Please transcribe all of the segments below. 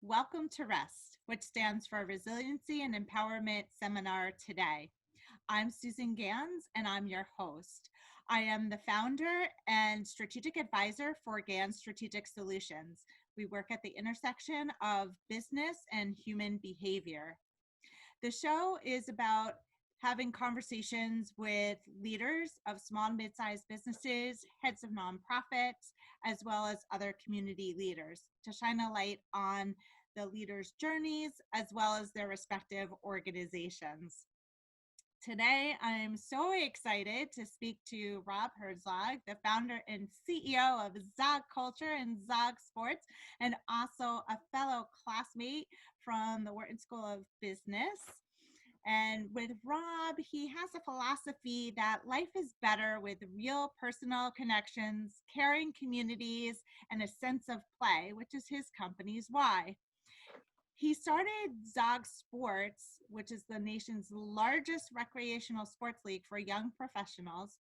Welcome to REST, which stands for Resiliency and Empowerment Seminar today. I'm Susan Gans, and I'm your host. I am the founder and strategic advisor for Gans Strategic Solutions. We work at the intersection of business and human behavior. The show is about having conversations with leaders of small and mid-sized businesses, heads of nonprofits, as well as other community leaders to shine a light on the leaders' journeys as well as their respective organizations. Today, I'm so excited to speak to Rob Herzog, the founder and CEO of ZogCulture and ZogSports, and also a fellow classmate from the Wharton School of Business. And with Rob, he has a philosophy that life is better with real personal connections, caring communities, and a sense of play, which is his company's why. He started ZogSports, which is the nation's largest recreational sports league for young professionals,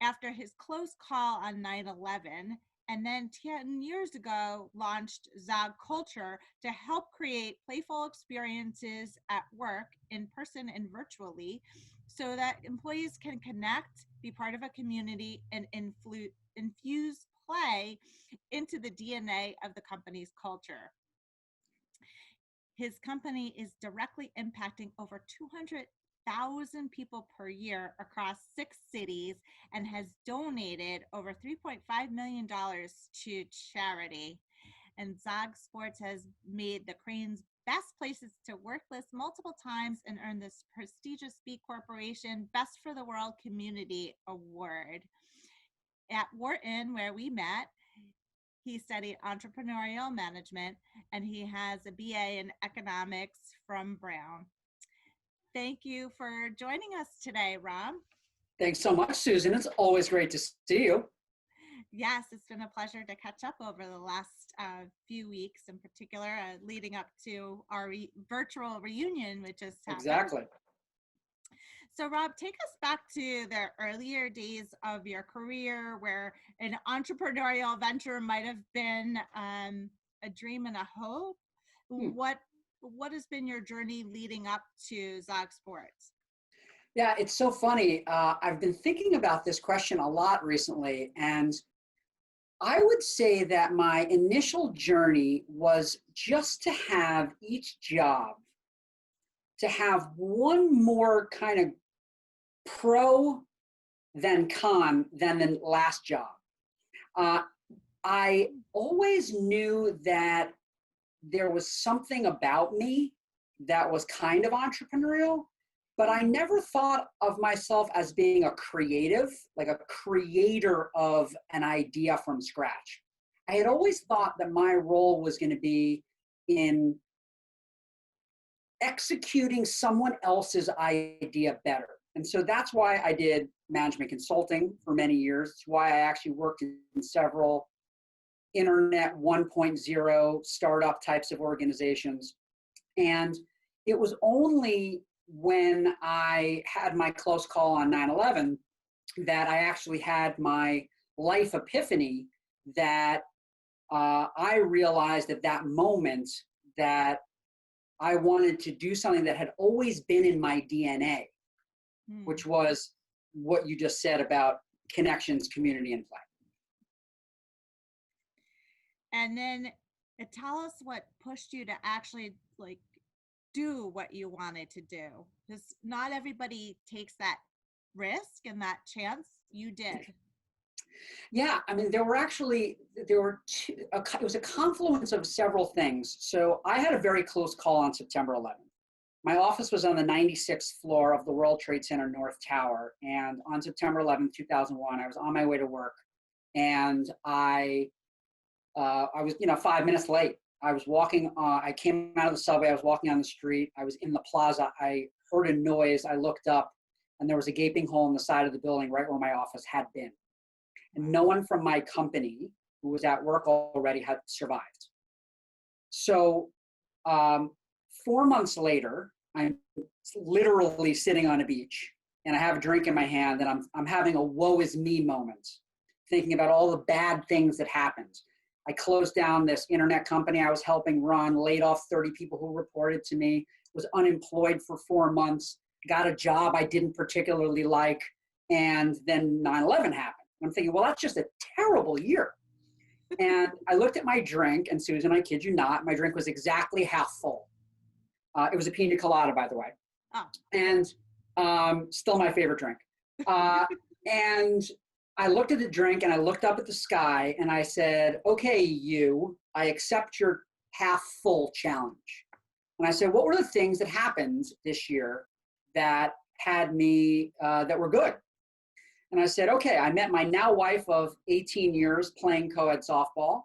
after his close call on 9/11, and then 10 years ago launched ZogCulture to help create playful experiences at work in person and virtually so that employees can connect, be part of a community, and infuse play into the DNA of the company's culture. His company is directly impacting over 200,000 people per year across 6 cities and has donated over $3.5 million to charity. And ZogSports has made the Crane's Best Places to Work list multiple times and earned this prestigious B Corporation Best for the World Community Award. At Wharton, where we met, he studied entrepreneurial management, and he has a BA in economics from Brown. Thank you for joining us today, Rob. Thanks so much, Susan. It's always great to see you. Yes, it's been a pleasure to catch up over the last few weeks, in particular, leading up to our virtual reunion, which just happened. Exactly. So, Rob, take us back to the earlier days of your career where an entrepreneurial venture might have been a dream and a hope. What has been your journey leading up to ZogSports? Yeah, it's so funny. I've been thinking about this question a lot recently, and I would say that my initial journey was just to have each job to have one more kind of pro than con than the last job. I always knew that there was something about me that was kind of entrepreneurial, but I never thought of myself as being a creative, like a creator of an idea from scratch. I had always thought that my role was going to be in executing someone else's idea better. And so that's why I did management consulting for many years. It's why I actually worked in several internet 1.0 startup types of organizations. And it was only when I had my close call on 9/11 that I actually had my life epiphany that I realized at that moment that I wanted to do something that had always been in my DNA, which was what you just said about connections, community, and play. And then tell us what pushed you to actually do what you wanted to do, because not everybody takes that risk and that chance. You did. Yeah, I mean, it was a confluence of several things. So I had a very close call on September 11th. My office was on the 96th floor of the World Trade Center North Tower. And on September 11th, 2001, I was on my way to work. And I was, 5 minutes late. I was walking, I came out of the subway, I was walking on the street. I was in the plaza. I heard a noise. I looked up, and there was a gaping hole in the side of the building right where my office had been. And no one from my company who was at work already had survived. So 4 months later, I'm literally sitting on a beach, and I have a drink in my hand, and I'm having a woe is me moment, thinking about all the bad things that happened. I closed down this internet company I was helping run, laid off 30 people who reported to me, was unemployed for 4 months, got a job I didn't particularly like, and then 9/11 happened. I'm thinking, well, that's just a terrible year. And I looked at my drink, and Susan, I kid you not, my drink was exactly half full. It was a pina colada, by the way. Oh. And still my favorite drink. And I looked at the drink and I looked up at the sky and I said, okay, I accept your half full challenge. And I said, what were the things that happened this year that had me, that were good? And I said, okay, I met my now wife of 18 years playing co-ed softball.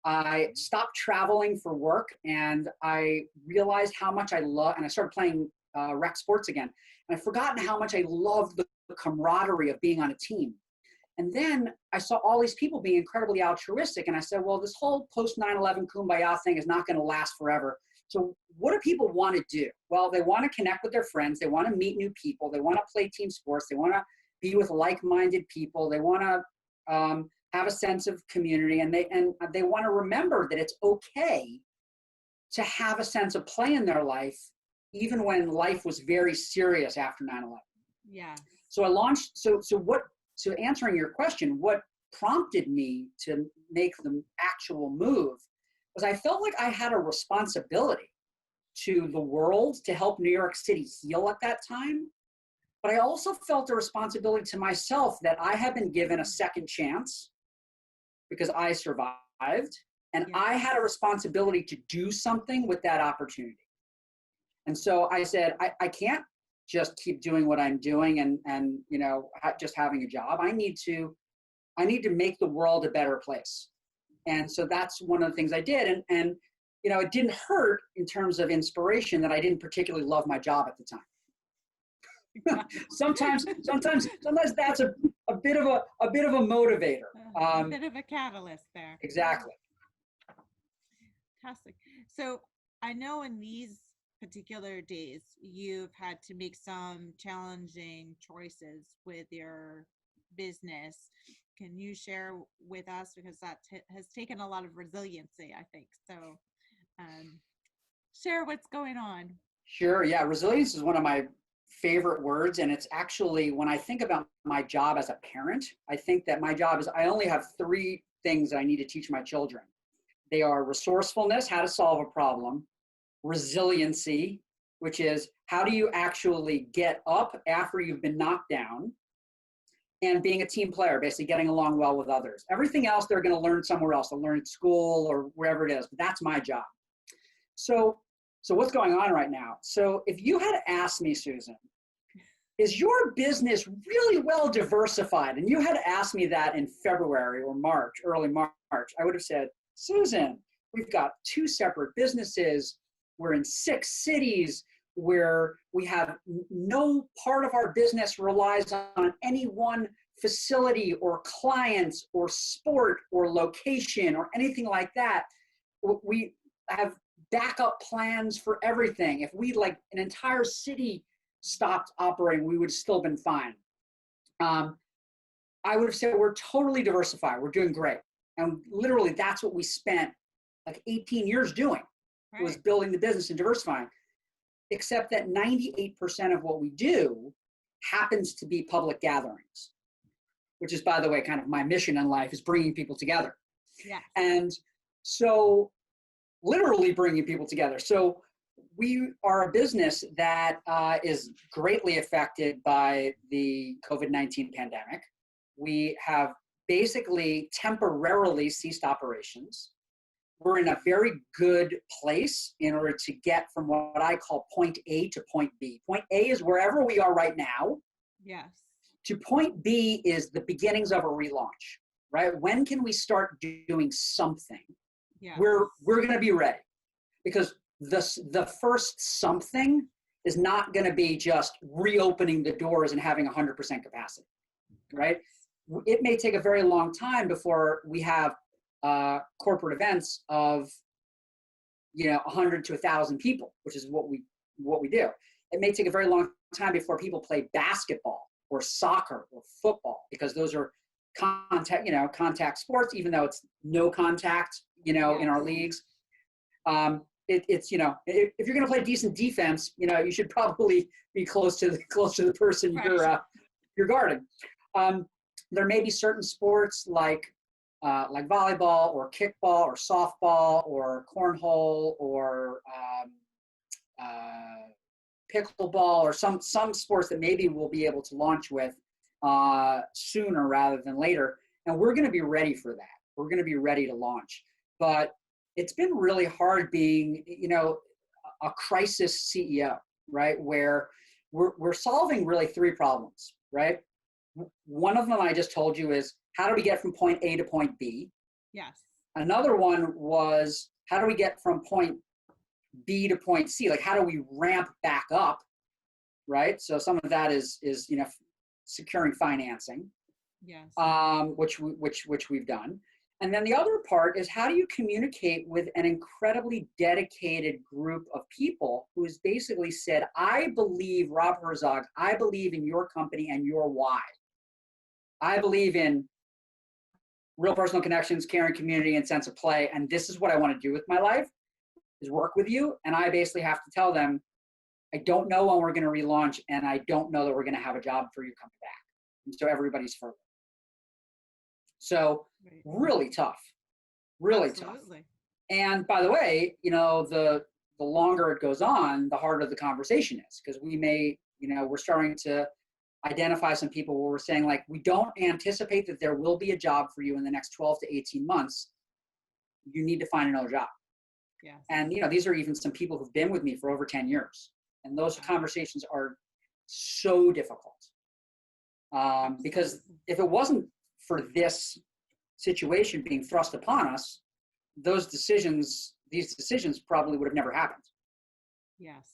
I stopped traveling for work and I realized how much I love, and I started playing rec sports again. And I've forgotten how much I love the camaraderie of being on a team. And then I saw all these people being incredibly altruistic. And I said, well, this whole post 9/11 kumbaya thing is not going to last forever. So what do people want to do? Well, they want to connect with their friends. They want to meet new people. They want to play team sports. They want to be with like-minded people. They want to have a sense of community. And they want to remember that it's okay to have a sense of play in their life, even when life was very serious after 9/11. Yeah. So I launched, so answering your question, what prompted me to make the actual move was I felt like I had a responsibility to the world to help New York City heal at that time. But I also felt a responsibility to myself that I had been given a second chance because I survived. And I had a responsibility to do something with that opportunity. And so I said, I can't just keep doing what I'm doing and just having a job. I need to make the world a better place. And so that's one of the things I did. And it didn't hurt in terms of inspiration that I didn't particularly love my job at the time. sometimes that's a bit of a motivator. A bit of a catalyst there. Exactly. Fantastic. So I know in these particular days you've had to make some challenging choices with your business. Can you share with us, because that has taken a lot of resiliency, I think, so share what's going on. Sure. Yeah, resilience is one of my favorite words, and it's actually, when I think about my job as a parent, I think that my job is, I only have 3 things that I need to teach my children. They are resourcefulness, how to solve a problem; resiliency, which is how do you actually get up after you've been knocked down; and being a team player, basically getting along well with others. Everything else they're going to learn somewhere else. They'll learn at school or wherever it is, but that's my job. So what's going on right now? So if you had asked me, Susan, is your business really well diversified? And you had asked me that in February or March, early March, I would have said, Susan, we've got 2 separate businesses. We're in 6 cities where we have no part of our business relies on any one facility or clients or sport or location or anything like that. We have backup plans for everything. If we, like, an entire city stopped operating, we would have still been fine. I would have said we're totally diversified. We're doing great. And literally that's what we spent like 18 years doing, right, was building the business and diversifying. Except that 98% of what we do happens to be public gatherings, which is, by the way, kind of my mission in life, is bringing people together. Yeah. And so literally bringing people together. So we are a business that is greatly affected by the COVID-19 pandemic. We have basically temporarily ceased operations. We're in a very good place in order to get from what I call point A to point B. Point A is wherever we are right now. Yes. To point B is the beginnings of a relaunch, right? When can we start doing something? Yeah. We're going to be ready, because the first something is not going to be just reopening the doors and having 100% capacity, right? It may take a very long time before we have corporate events of 100 to 1,000 people, which is what we do. It may take a very long time before people play basketball or soccer or football, because those are contact sports, even though it's no contact, in our leagues. It's if you're going to play decent defense, you should probably be close to the person you're guarding. There may be certain sports like volleyball or kickball or softball or cornhole or pickleball or some sports that maybe we'll be able to launch with sooner rather than later. And we're going to be ready for that. We're going to be ready to launch. But it's been really hard being, a crisis CEO, right? Where we're solving really three problems, right? One of them I just told you is, how do we get from point A to point B? Yes. Another one was, how do we get from point B to point C? Like, how do we ramp back up, right? So some of that is securing financing, yes, which we've done. And then the other part is, how do you communicate with an incredibly dedicated group of people who has basically said, I believe, Rob Herzog, I believe in your company and your why. I believe in real personal connections, caring community, and sense of play. And this is what I want to do with my life, is work with you. And I basically have to tell them, I don't know when we're going to relaunch, and I don't know that we're going to have a job for you coming back. And so everybody's further. So really tough, really Absolutely. tough. And by the way, the longer it goes on, the harder the conversation is, because we may, we're starting to identify some people where we're saying, like, we don't anticipate that there will be a job for you in the next 12 to 18 months. You need to find another job. Yes. And, these are even some people who've been with me for over 10 years. And those conversations are so difficult. Because if it wasn't for this situation being thrust upon us, these decisions probably would have never happened. Yes.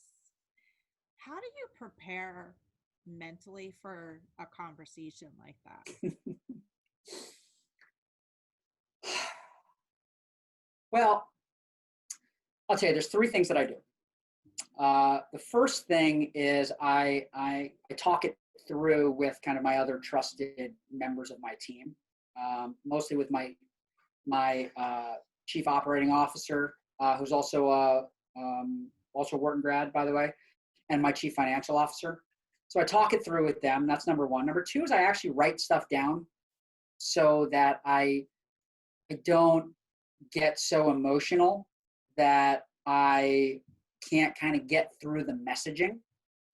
How do you prepare mentally for a conversation like that? Well, I'll tell you, there's three things that I do. The first thing is I talk it through with kind of my other trusted members of my team, mostly with my chief operating officer, who's also a Wharton grad, by the way, and my chief financial officer. So I talk it through with them. That's number one. Number two is I actually write stuff down so that I don't get so emotional that I can't kind of get through the messaging.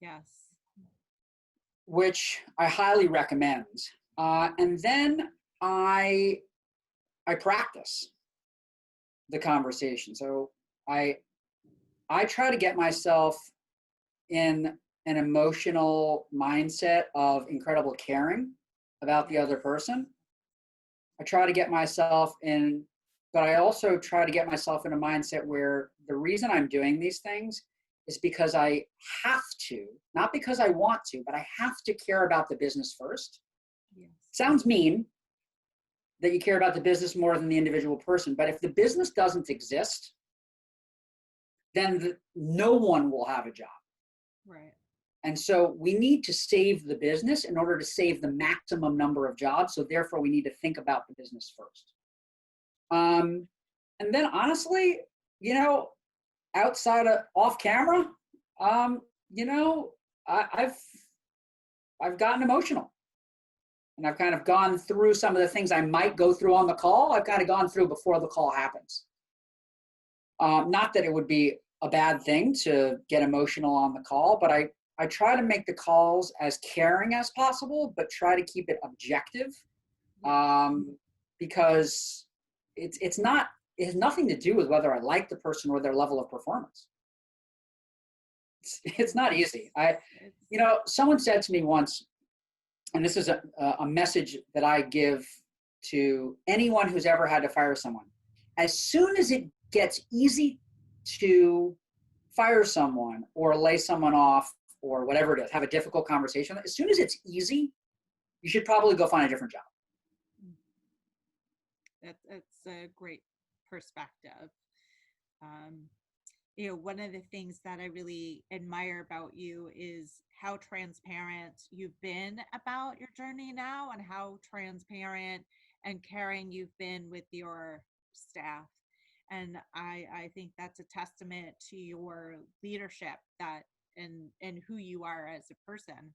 Yes. Which I highly recommend. And then I practice the conversation. So I try to get myself in an emotional mindset of incredible caring about the other person. I try to get myself in, but I also try to get myself in a mindset where the reason I'm doing these things is because I have to, not because I want to, but I have to care about the business first. Yes. Sounds mean that you care about the business more than the individual person, but if the business doesn't exist, then no one will have a job. Right. And so we need to save the business in order to save the maximum number of jobs. So therefore, we need to think about the business first. And then honestly, outside of off camera, I've gotten emotional, and I've kind of gone through some of the things I might go through on the call. I've kind of gone through before the call happens. Not that it would be a bad thing to get emotional on the call, but I try to make the calls as caring as possible, but try to keep it objective, because it has nothing to do with whether I like the person or their level of performance. It's not easy. Someone said to me once, and this is a message that I give to anyone who's ever had to fire someone. As soon as it gets easy to fire someone or lay someone off or whatever it is, have a difficult conversation, as soon as it's easy, you should probably go find a different job. That's a great perspective. one of the things that I really admire about you is how transparent you've been about your journey now, and how transparent and caring you've been with your staff. And I think that's a testament to your leadership, that and who you are as a person.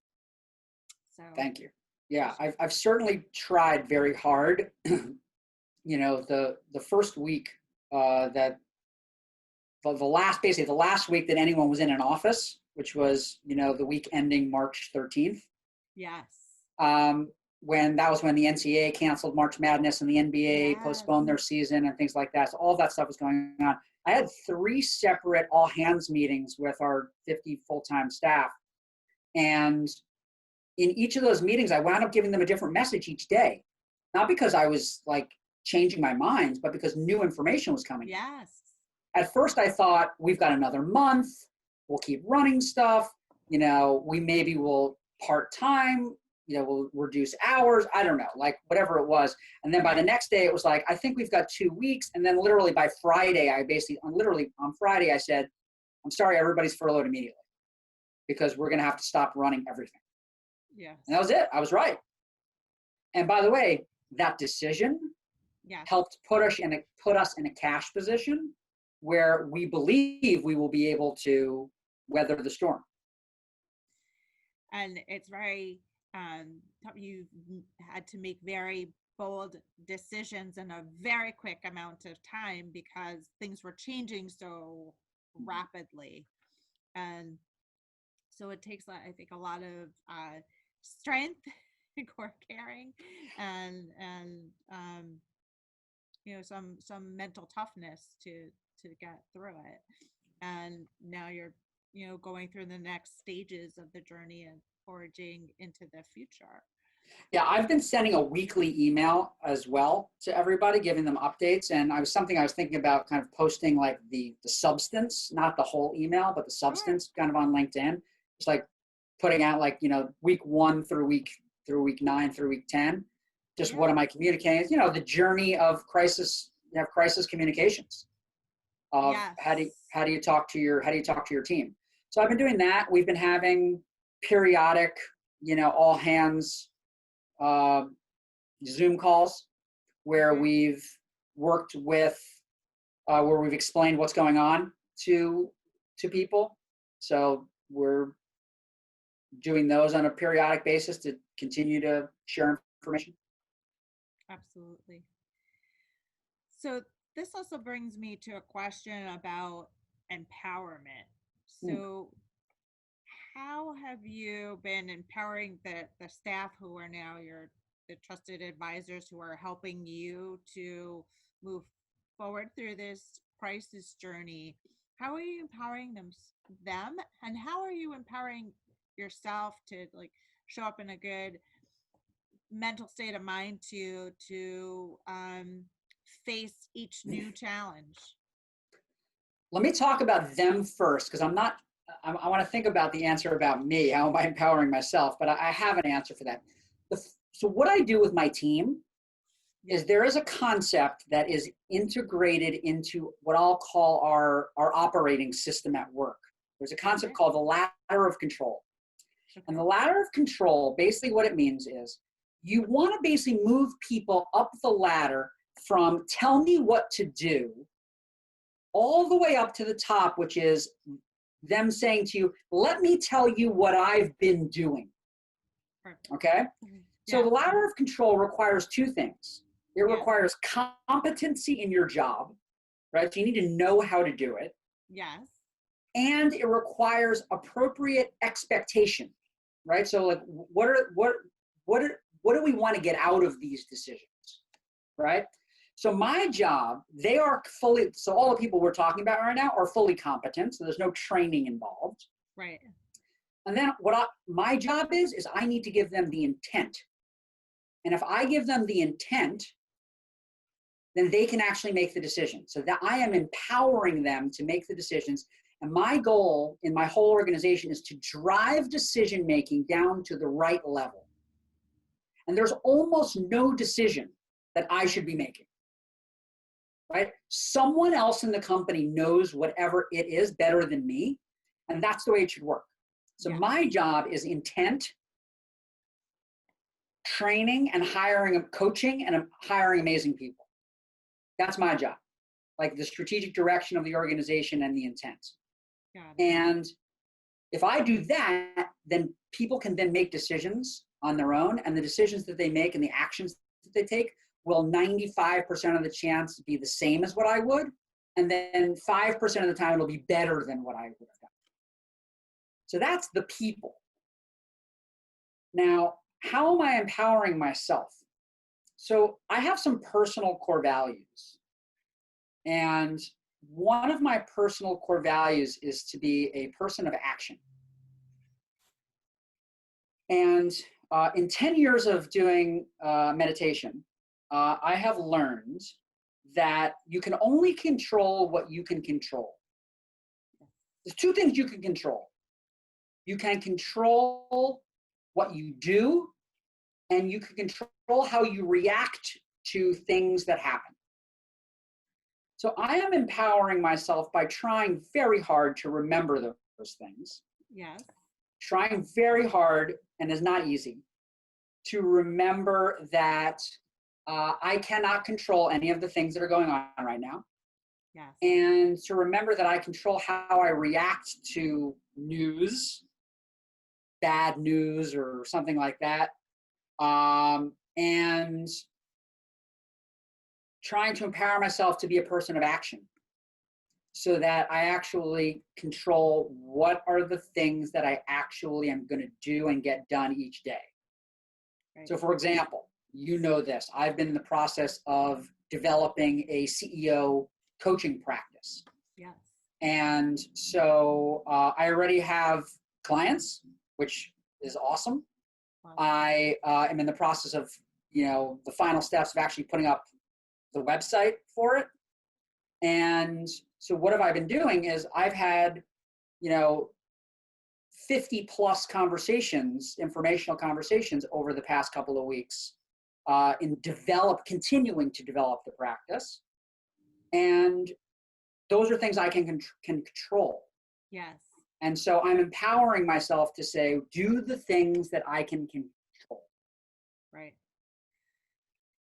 So Thank you. Yeah, I've certainly tried very hard. The first week that the last week that anyone was in an office, which was the week ending March 13th. yes. When that was when the NCAA canceled March Madness and the NBA Yes. postponed their season and things like that. So all that stuff was going on. I had 3 separate all hands meetings with our 50 full-time staff. And in each of those meetings, I wound up giving them a different message each day. Not because I was like changing my mind, but because new information was coming. Yes. At first I thought, we've got another month, we'll keep running stuff, we maybe will part-time, we'll reduce hours, I don't know, like whatever it was. And then by the next day, it was like, I think we've got 2 weeks. And then literally by Friday, on Friday, I said, I'm sorry, everybody's furloughed immediately because we're going to have to stop running everything. Yes. And that was it. I was right. And by the way, that decision helped put us in a cash position where we believe we will be able to weather the storm. And it's very, you had to make very bold decisions in a very quick amount of time because things were changing so rapidly. And so it takes, I think, a lot of strength, core caring, and some mental toughness to get through it. And now you're going through the next stages of the journey and forging into the future. Yeah, I've been sending a weekly email as well to everybody, giving them updates. And I was thinking about kind of posting like the substance, not the whole email, but the substance kind of on LinkedIn. It's like putting out like, week 1 through week 9 through week 10. Just what am I communicating? The journey of crisis communications. Of how do you talk to your team? So I've been doing that. We've been having periodic, all hands Zoom calls where we've worked with, where we've explained what's going on to people. So we're doing those on a periodic basis to continue to share information. Absolutely. So this also brings me to a question about empowerment. So how have you been empowering the staff who are now the trusted advisors who are helping you to move forward through this crisis journey? How are you empowering them, and how are you empowering yourself to like show up in a good mental state of mind to face each new challenge? Let me talk about them first, because I want to think about the answer about me. How am I empowering myself? But I have an answer for that. So what I do with my team is there is a concept that is integrated into what I'll call our operating system at work. There's a concept called the ladder of control. And the ladder of control, basically what it means is you want to basically move people up the ladder from tell me what to do all the way up to the top, which is them saying to you, let me tell you what I've been doing. Okay? So the ladder of control requires 2 things. It requires competency in your job, right? So you need to know how to do it. Yes. And it requires appropriate expectation, right? So like, what do we want to get out of these decisions, right? So my job, so all the people we're talking about right now are fully competent. So there's no training involved. Right. And then my job is I need to give them the intent. And if I give them the intent, then they can actually make the decision. So that I am empowering them to make the decisions. And my goal in my whole organization is to drive decision-making down to the right level. And there's almost no decision that I should be making. right? Someone else in the company knows whatever it is better than me, and that's the way it should work. So my job is intent, training, and hiring, coaching, and hiring amazing people. That's my job, like the strategic direction of the organization and the intent. And if I do that, then people can then make decisions on their own, and the decisions that they make and the actions that they take will 95% of the chance be the same as what I would, and then 5% of the time it'll be better than what I would have done. So that's the people. Now, how am I empowering myself? So I have some personal core values. And one of my personal core values is to be a person of action. And in 10 years of doing meditation, I have learned that you can only control what you can control. There's two things you can control. You can control what you do, and you can control how you react to things that happen. So I am empowering myself by trying very hard to remember those things. Yes. Trying very hard, and it's not easy, to remember that I cannot control any of the things that are going on right now. Yes. And to remember that I control how I react to news, bad news or something like that. And trying to empower myself to be a person of action so that I actually control what are the things that I actually am going to do and get done each day. Right. So for example, you know this, I've been in the process of developing a CEO coaching practice. Yes. And so I already have clients, which is awesome. Wow. I am in the process of, the final steps of actually putting up the website for it. And so what have I been doing is I've had, 50 plus conversations, informational conversations over the past couple of weeks in continuing to develop the practice. And those are things I can control. Yes. And so I'm empowering myself to say, do the things that I can control. Right.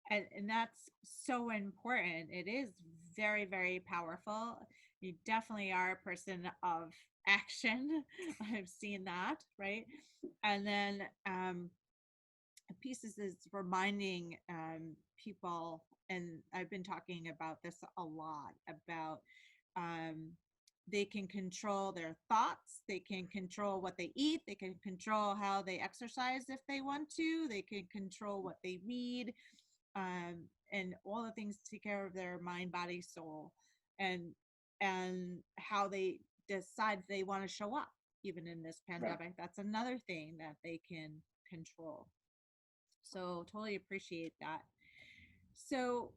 And that's so important. It is very, very powerful. You definitely are a person of action. I've seen that, right? And then pieces is reminding people, and I've been talking about this a lot, about they can control their thoughts, they can control what they eat, they can control how they exercise if they want to, they can control what they read, and all the things to take care of their mind, body, soul, and how they decide they want to show up even in this pandemic. Right. That's another thing that they can control. So totally appreciate that. So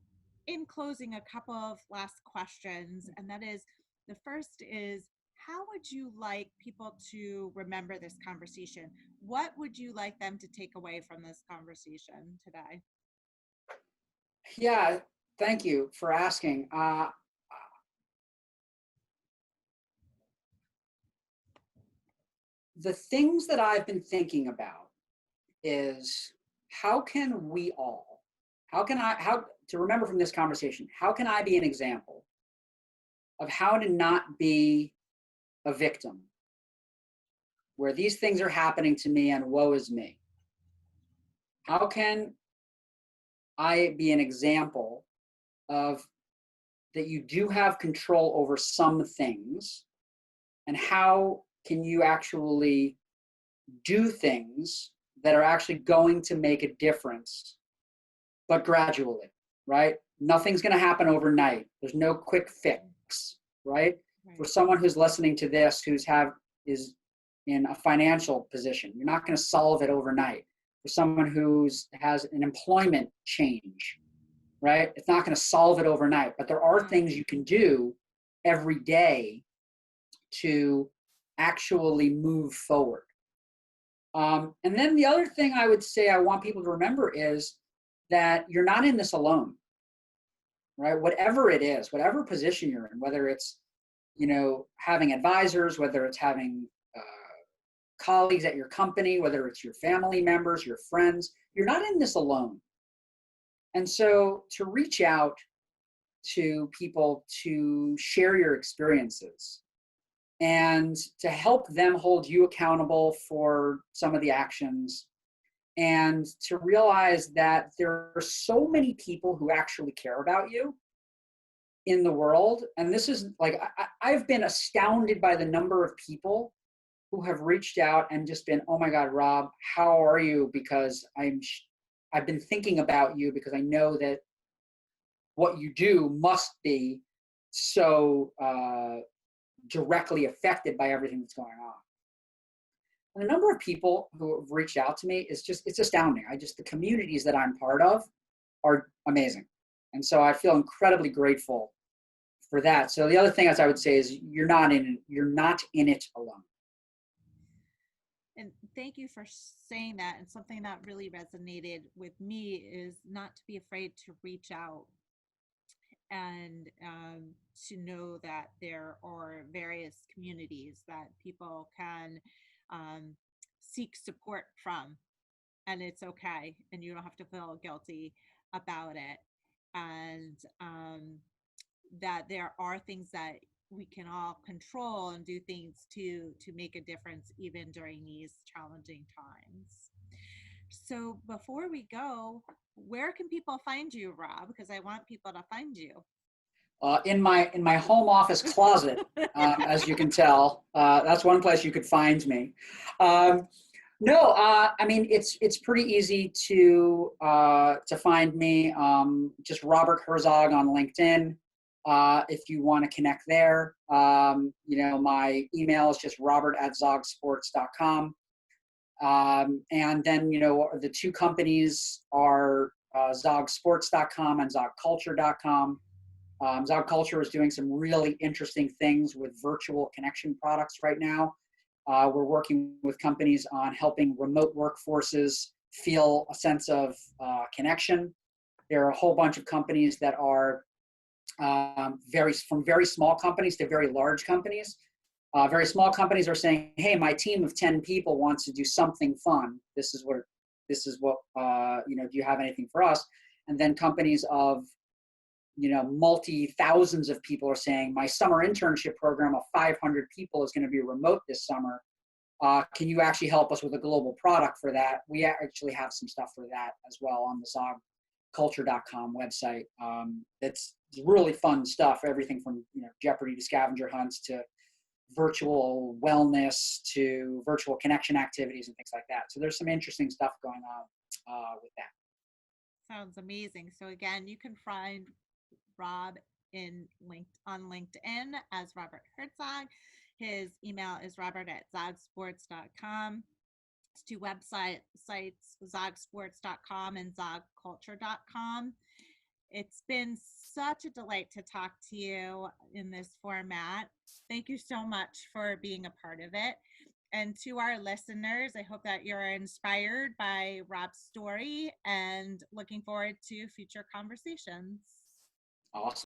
in closing, a couple of last questions, and that is, the first is, how would you like people to remember this conversation? What would you like them to take away from this conversation today? Yeah, thank you for asking. The things that I've been thinking about is how to remember from this conversation, how can I be an example of how to not be a victim where these things are happening to me and woe is me? How can I be an example of that you do have control over some things, and how can you actually do things that are actually going to make a difference, but gradually, right? Nothing's going to happen overnight. There's no quick fix, right? For someone who's listening to this, is in a financial position, you're not going to solve it overnight. For someone has an employment change, right? It's not going to solve it overnight, but there are things you can do every day to actually move forward. And then the other thing I would say I want people to remember is that you're not in this alone. right? Whatever it is, whatever position you're in, whether it's, having advisors, whether it's having colleagues at your company, whether it's your family members, your friends, you're not in this alone. And so to reach out to people to share your experiences and to help them hold you accountable for some of the actions, and to realize that there are so many people who actually care about you in the world. And this is like, I've been astounded by the number of people who have reached out and just been, oh my God, Rob, how are you? Because I've been thinking about you because I know that what you do must be so directly affected by everything that's going on. And the number of people who have reached out to me it's astounding. The communities that I'm part of are amazing. And so I feel incredibly grateful for that. So the other thing, as I would say, is you're not in it alone. And thank you for saying that. And something that really resonated with me is not to be afraid to reach out and to know that there are various communities that people can seek support from. And it's okay. And you don't have to feel guilty about it. And that there are things that we can all control and do things to make a difference even during these challenging times. So before we go, where can people find you, Rob? Because I want people to find you. In my home office closet, as you can tell, that's one place you could find me. No, I mean it's pretty easy to find me. Just Robert Herzog on LinkedIn. If you want to connect there, my email is just robert@zogsports.com. And then, the two companies are zogsports.com and zogculture.com. ZogCulture is doing some really interesting things with virtual connection products right now. We're working with companies on helping remote workforces feel a sense of connection. There are a whole bunch of companies that are from very small companies to very large companies. Very small companies are saying, "Hey, my team of 10 people wants to do something fun. This is what do you have anything for us?" And then companies of multi-thousands of people are saying, "My summer internship program of 500 people is going to be remote this summer. Can you actually help us with a global product for that?" We actually have some stuff for that as well on the ZogCulture.com website. It's really fun stuff, everything from Jeopardy to scavenger hunts to virtual wellness to virtual connection activities and things like that. So there's some interesting stuff going on with that. Sounds amazing. So again, you can find Rob on LinkedIn as Robert Herzog. His email is robert@zogsports.com. His two sites, zogsports.com and zogculture.com. It's been such a delight to talk to you in this format. Thank you so much for being a part of it. And to our listeners, I hope that you're inspired by Rob's story and looking forward to future conversations. Awesome.